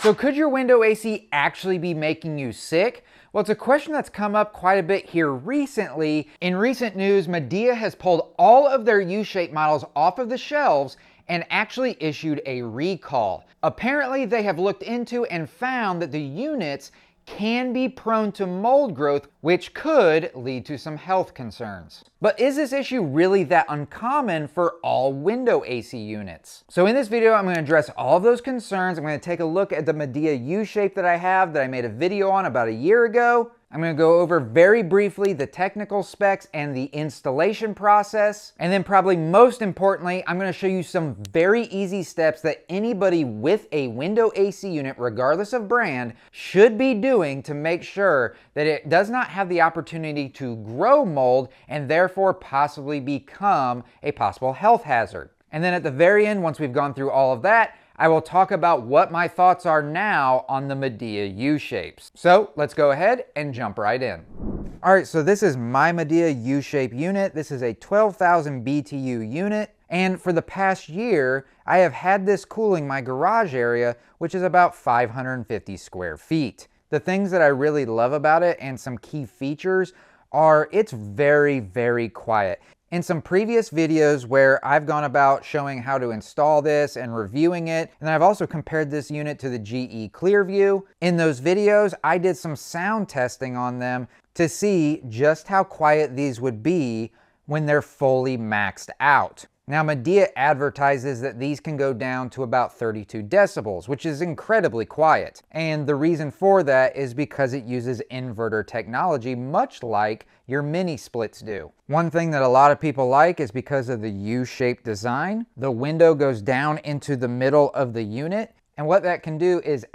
So could your window AC actually be making you sick? Well, it's a question that's come up quite a bit here recently. In recent news, Midea has pulled all of their U-Shape models off of the shelves and actually issued a recall. Apparently, they have looked into and found that the units can be prone to mold growth, which could lead to some health concerns. But is this issue really that uncommon for all window AC units? So in this video, I'm going to address all of those concerns. I'm going to take a look at the Midea U Shape that I have that I made a video on about a year ago. I'm going to go over very briefly the technical specs and the installation process. And then probably most importantly, I'm going to show you some very easy steps that anybody with a window AC unit, regardless of brand, should be doing to make sure that it does not have the opportunity to grow mold and therefore possibly become a possible health hazard. And then at the very end, once we've gone through all of that, I will talk about what my thoughts are now on the Midea U Shapes. So let's go ahead and jump right in. All right, so this is my Midea U Shape unit. This is a 12,000 BTU unit. And for the past year, I have had this cooling my garage area, which is about 550 square feet. The things that I really love about it and some key features are it's very, very quiet. In some previous videos where I've gone about showing how to install this and reviewing it, and I've also compared this unit to the GE Clearview. In those videos, I did some sound testing on them to see just how quiet these would be when they're fully maxed out. Now, Midea advertises that these can go down to about 32 decibels, which is incredibly quiet. And the reason for that is because it uses inverter technology, much like your mini splits do. One thing that a lot of people like is because of the U-shaped design, the window goes down into the middle of the unit. And what that can do is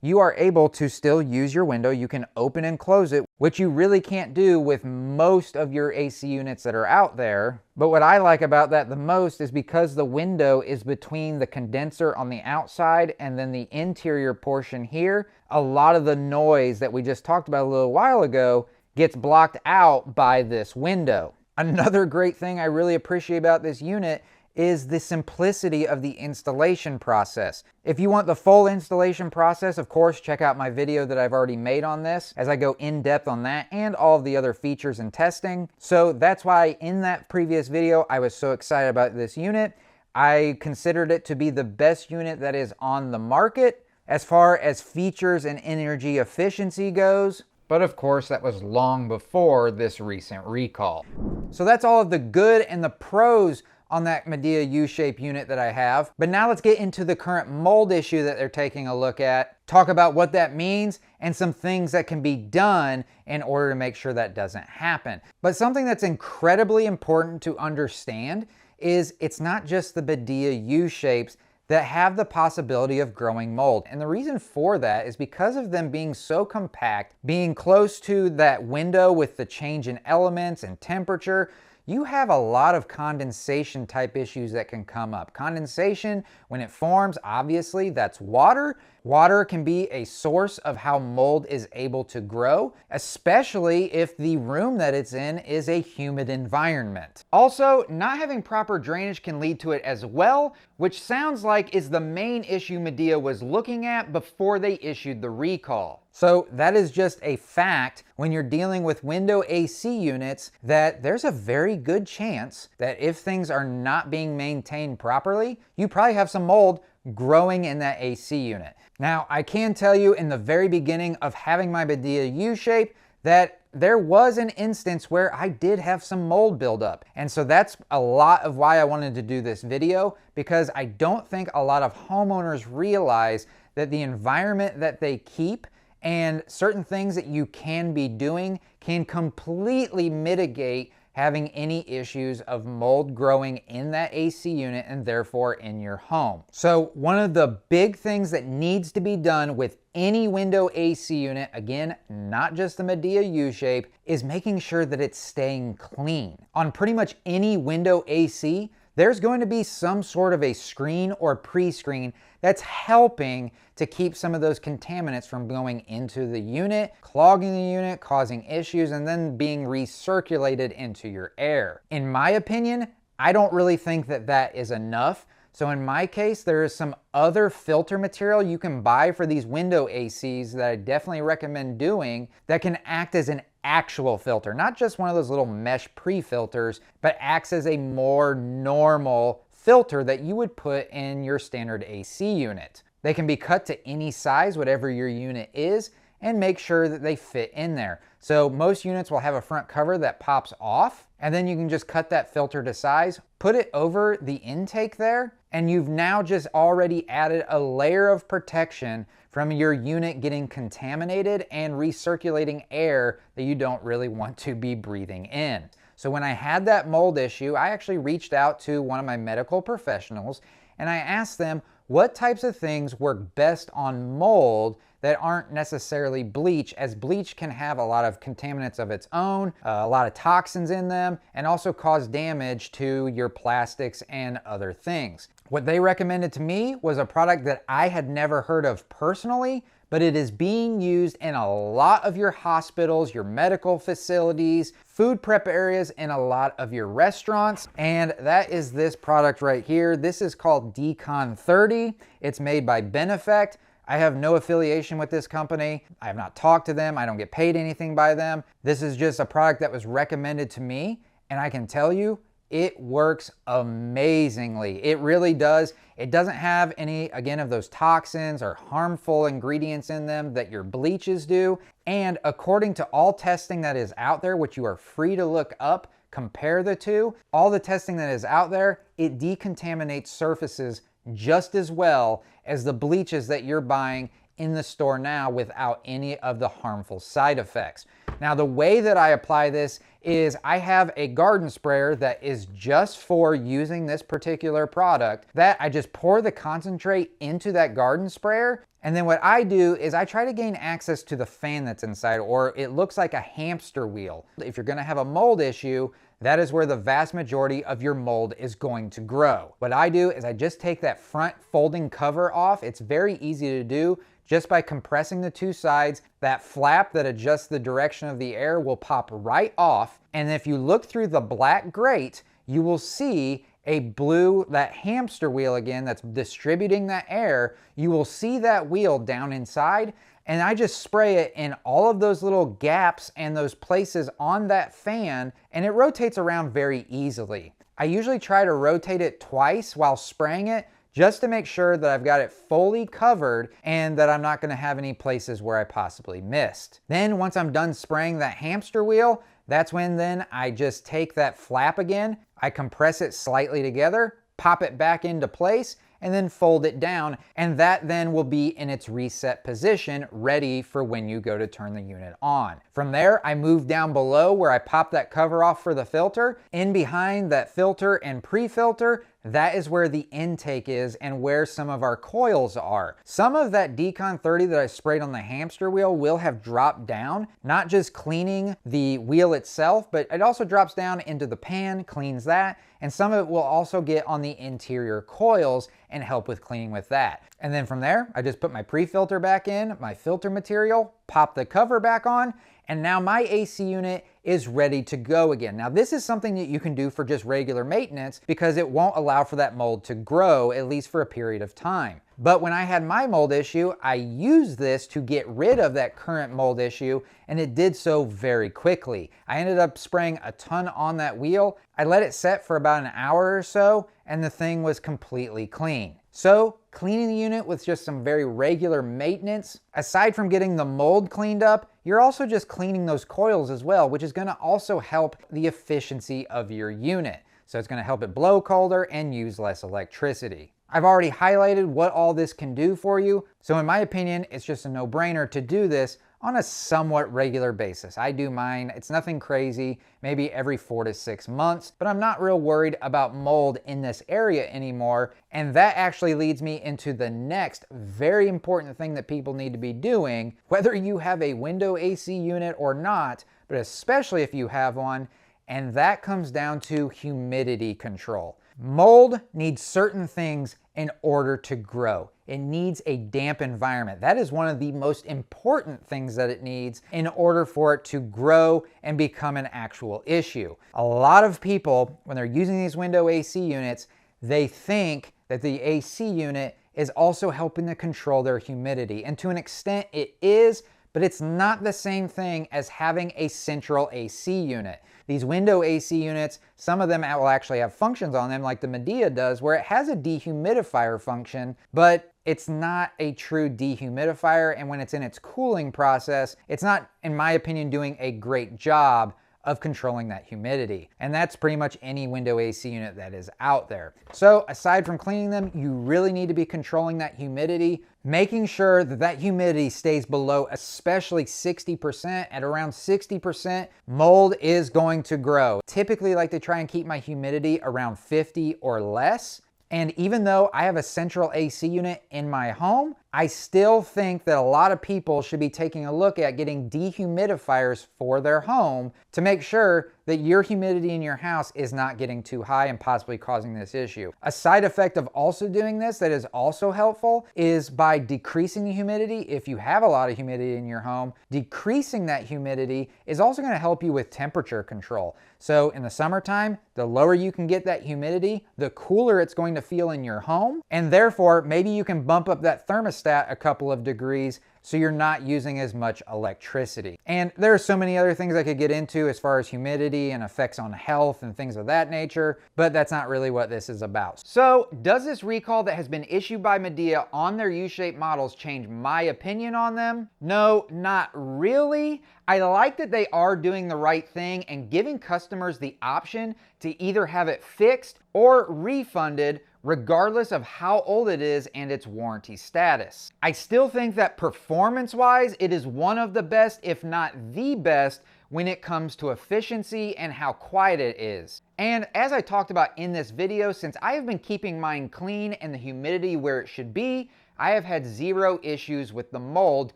you are able to still use your window. You can open and close it, which you really can't do with most of your AC units that are out there. But what I like about that the most is because the window is between the condenser on the outside and then the interior portion here, a lot of the noise that we just talked about a little while ago gets blocked out by this window. Another great thing I really appreciate about this unit is the simplicity of the installation process. If you want the full installation process, of course, check out my video that I've already made on this as I go in depth on that and all of the other features and testing. So that's why in that previous video, I was so excited about this unit. I considered it to be the best unit that is on the market as far as features and energy efficiency goes. But of course, that was long before this recent recall. So that's all of the good and the pros on that Midea U-Shape unit that I have. But now let's get into the current mold issue that they're taking a look at, talk about what that means, and some things that can be done in order to make sure that doesn't happen. But something that's incredibly important to understand is it's not just the Midea U-Shapes that have the possibility of growing mold. And the reason for that is because of them being so compact, being close to that window with the change in elements and temperature, you have a lot of condensation type issues that can come up. Condensation, when it forms, obviously that's water. Water can be a source of how mold is able to grow, especially if the room that it's in is a humid environment. Also, not having proper drainage can lead to it as well, which sounds like is the main issue Midea was looking at before they issued the recall. So that is just a fact when you're dealing with window AC units, that there's a very good chance that if things are not being maintained properly, you probably have some mold growing in that AC unit. Now, I can tell you in the very beginning of having my Midea U-Shape that there was an instance where I did have some mold buildup. And so that's a lot of why I wanted to do this video, because I don't think a lot of homeowners realize that the environment that they keep and certain things that you can be doing can completely mitigate having any issues of mold growing in that AC unit and therefore in your home. So one of the big things that needs to be done with any window AC unit, again, not just the Midea U-Shape, is making sure that it's staying clean. On pretty much any window AC, there's going to be some sort of a screen or pre-screen that's helping to keep some of those contaminants from going into the unit, clogging the unit, causing issues, and then being recirculated into your air. In my opinion, I don't really think that that is enough So in my case, there is some other filter material you can buy for these window ACs that I definitely recommend doing that can act as an actual filter, not just one of those little mesh pre-filters, but acts as a more normal filter that you would put in your standard AC unit. They can be cut to any size, whatever your unit is, and make sure that they fit in there. So most units will have a front cover that pops off, and then you can just cut that filter to size, put it over the intake there, and you've now just already added a layer of protection from your unit getting contaminated and recirculating air that you don't really want to be breathing in. So when I had that mold issue, I actually reached out to one of my medical professionals and I asked them what types of things work best on mold that aren't necessarily bleach, as bleach can have a lot of contaminants of its own, a lot of toxins in them, and also cause damage to your plastics and other things. What they recommended to me was a product that I had never heard of personally, but it is being used in a lot of your hospitals, your medical facilities, food prep areas, and a lot of your restaurants. And that is this product right here. This is called Decon 30. It's made by Benefect. I have no affiliation with this company. I have not talked to them. I don't get paid anything by them. This is just a product that was recommended to me, and I can tell you, it works amazingly. It really does. It doesn't have any, again, of those toxins or harmful ingredients in them that your bleaches do. And according to all testing that is out there, which you are free to look up, compare the two, all the testing that is out there, it decontaminates surfaces just as well as the bleaches that you're buying in the store now without any of the harmful side effects. Now, the way that I apply this is I have a garden sprayer that is just for using this particular product that I just pour the concentrate into that garden sprayer. And then what I do is I try to gain access to the fan that's inside, or it looks like a hamster wheel. If you're gonna have a mold issue, that is where the vast majority of your mold is going to grow. What I do is I just take that front folding cover off. It's very easy to do. Just by compressing the two sides, that flap that adjusts the direction of the air will pop right off. And if you look through the black grate, you will see a blue, that hamster wheel again, that's distributing that air. You will see that wheel down inside. And I just spray it in all of those little gaps and those places on that fan, and it rotates around very easily. I usually try to rotate it twice while spraying it, just to make sure that I've got it fully covered and that I'm not gonna have any places where I possibly missed. Then once I'm done spraying that hamster wheel, that's when then I just take that flap again, I compress it slightly together, pop it back into place, and then fold it down, and that then will be in its reset position, ready for when you go to turn the unit on. From there, I move down below where I pop that cover off for the filter. In behind that filter and pre-filter, that is where the intake is and where some of our coils are. Some of that Decon 30 that I sprayed on the hamster wheel will have dropped down, not just cleaning the wheel itself, but it also drops down into the pan, cleans that, and some of it will also get on the interior coils and help with cleaning with that. And then from there, I just put my pre-filter back in, my filter material, pop the cover back on, and now my AC unit is ready to go again. Now this is something that you can do for just regular maintenance because it won't allow for that mold to grow, at least for a period of time. But when I had my mold issue, I used this to get rid of that current mold issue, and it did so very quickly. I ended up spraying a ton on that wheel. I let it set for about an hour or so, and the thing was completely clean. So cleaning the unit with just some very regular maintenance, aside from getting the mold cleaned up, you're also just cleaning those coils as well, which is gonna also help the efficiency of your unit. So it's gonna help it blow colder and use less electricity. I've already highlighted what all this can do for you, so in my opinion, it's just a no-brainer to do this on a somewhat regular basis. I do mine, it's nothing crazy, maybe every 4 to 6 months, but I'm not real worried about mold in this area anymore, and that actually leads me into the next very important thing that people need to be doing, whether you have a window AC unit or not, but especially if you have one, and that comes down to humidity control. Mold needs certain things in order to grow. It needs a damp environment. That is one of the most important things that it needs in order for it to grow and become an actual issue. A lot of people, when they're using these window AC units, they think that the AC unit is also helping to control their humidity. And to an extent it is, but it's not the same thing as having a central AC unit. These window AC units, some of them will actually have functions on them like the Midea does, where it has a dehumidifier function, but it's not a true dehumidifier. And when it's in its cooling process, it's not, in my opinion, doing a great job of controlling that humidity. And that's pretty much any window AC unit that is out there. So aside from cleaning them, you really need to be controlling that humidity, making sure that that humidity stays below especially 60%. At around 60%, mold is going to grow. Typically, I like to try and keep my humidity around 50 or less. And even though I have a central AC unit in my home, I still think that a lot of people should be taking a look at getting dehumidifiers for their home to make sure that your humidity in your house is not getting too high and possibly causing this issue. A side effect of also doing this that is also helpful is by decreasing the humidity. If you have a lot of humidity in your home, decreasing that humidity is also going to help you with temperature control. So in the summertime, the lower you can get that humidity, the cooler it's going to feel in your home. And therefore, maybe you can bump up that thermostat a couple of degrees so you're not using as much electricity. And there are so many other things I could get into as far as humidity and effects on health and things of that nature, but that's not really what this is about. So does this recall that has been issued by Midea on their U-Shape models change my opinion on them? No, not really. I like that they are doing the right thing and giving customers the option to either have it fixed or refunded regardless of how old it is and its warranty status. I still think that performance-wise, it is one of the best, if not the best, when it comes to efficiency and how quiet it is. And as I talked about in this video, since I have been keeping mine clean and the humidity where it should be, I have had zero issues with the mold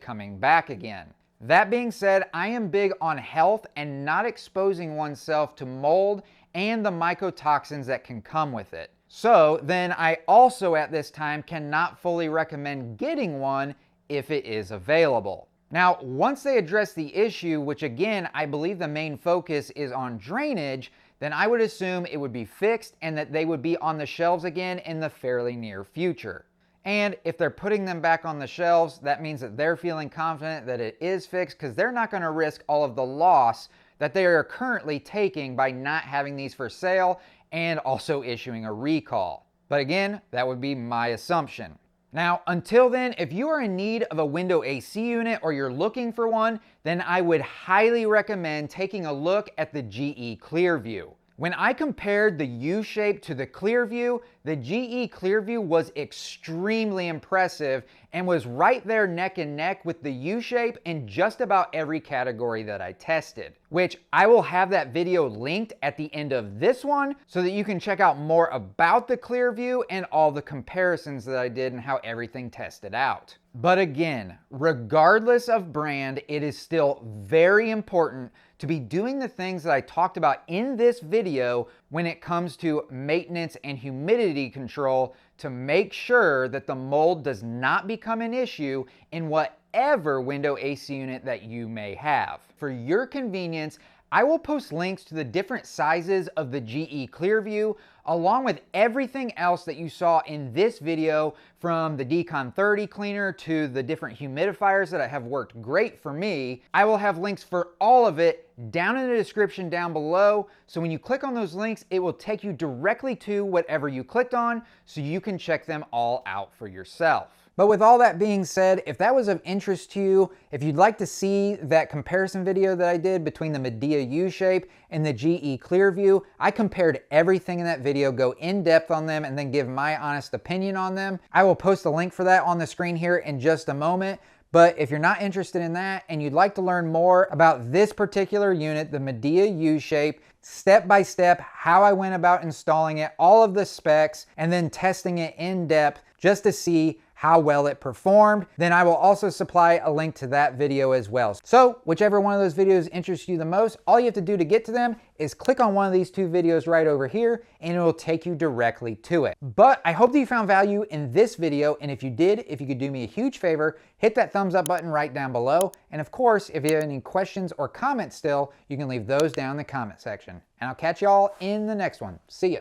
coming back again. That being said, I am big on health and not exposing oneself to mold and the mycotoxins that can come with it. So then I also at this time cannot fully recommend getting one if it is available. Now, once they address the issue, which again, I believe the main focus is on drainage, then I would assume it would be fixed and that they would be on the shelves again in the fairly near future. And if they're putting them back on the shelves, that means that they're feeling confident that it is fixed because they're not going to risk all of the loss that they are currently taking by not having these for sale and also issuing a recall. But again, that would be my assumption. Now, until then, if you are in need of a window AC unit or you're looking for one, then I would highly recommend taking a look at the GE Clearview. When I compared the U-Shape to the Clearview, the GE Clearview was extremely impressive and was right there neck and neck with the U-Shape in just about every category that I tested, which I will have that video linked at the end of this one so that you can check out more about the Clearview and all the comparisons that I did and how everything tested out. But again, regardless of brand, it is still very important to be doing the things that I talked about in this video when it comes to maintenance and humidity control to make sure that the mold does not become an issue in whatever window AC unit that you may have. For your convenience, I will post links to the different sizes of the GE Clearview along with everything else that you saw in this video, from the Decon 30 cleaner to the different humidifiers that have worked great for me. I will have links for all of it down in the description down below, so when you click on those links, it will take you directly to whatever you clicked on so you can check them all out for yourself. But with all that being said, if that was of interest to you, if you'd like to see that comparison video that I did between the Midea U Shape and the GE Clearview, I compared everything in that video, go in depth on them, and then give my honest opinion on them. I will post a link for that on the screen here in just a moment. But if you're not interested in that and you'd like to learn more about this particular unit, the Midea U Shape, step by step, how I went about installing it, all of the specs, and then testing it in depth just to see how well it performed, then I will also supply a link to that video as well. So whichever one of those videos interests you the most, all you have to do to get to them is click on one of these two videos right over here and it will take you directly to it. But I hope that you found value in this video, and if you did, if you could do me a huge favor, hit that thumbs up button right down below. And of course, if you have any questions or comments still, you can leave those down in the comment section. And I'll catch y'all in the next one. See ya.